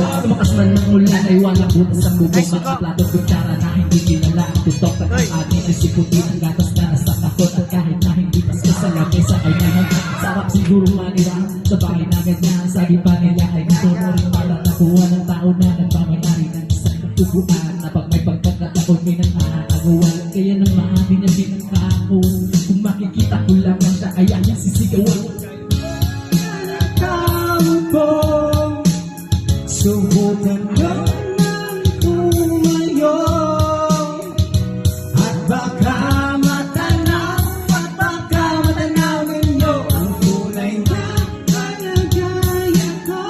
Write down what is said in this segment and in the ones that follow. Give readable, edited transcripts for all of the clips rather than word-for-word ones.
Lumakas man ng ulan ay walang butas ang bubong. Mga plato kutsara na hindi kilala. Tutok at ang ating ay siputi ang gatas na nasa kakot. At kahit na hindi pasko sa lamesa ay naman sarap siguro manira sa bahay na ganyan. Sabi pa nila ay gusto mo rin pala nakuha ng tao na nagmamayari ng isang tubuan. Na pag may pagkakataon may nang nakagawa. Kaya nang maaari niya binangkakon. Kung makikita ko lang na siya ay ang sisigawan. Subukan ko nang tumayo at baka matanaw ninyo ang tunay na kalagayan ko.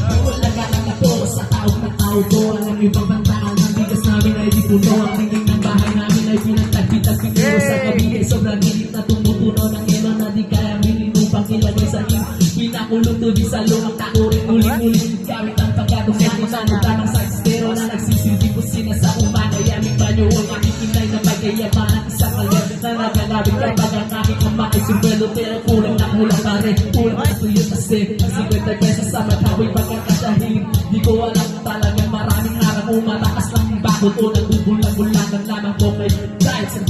Wala ka lang ako sa taong na tao ko. Alam niyo bang bantaan ang bigas namin ay di puno. Ang tingin ng bahay namin ay pinagtagpitag-pito. Sa gabi ay sobrang init na tumutuno ng ilo na di kaya minilupang ilagay sa iyo. Pinakulong tubig sa lumang takurin uling-uling. Gamit ang pagkatong sa ng size pero na nagsisilbi ko sina sa umana. Yaming banyo ang aking inay na pagkayaman ang isang kalit na nagalabing kapag ang aking ama ay sumbelo. Pero kulang na kulang pa rin. Kulang na tuyo kasi 50 pesos sa maghaboy pagkakasahing. Di ko alam kung talagang maraming harang umatakas lang yung bakot o nagbubulang-bulangan lamang po kayo. Dahil sa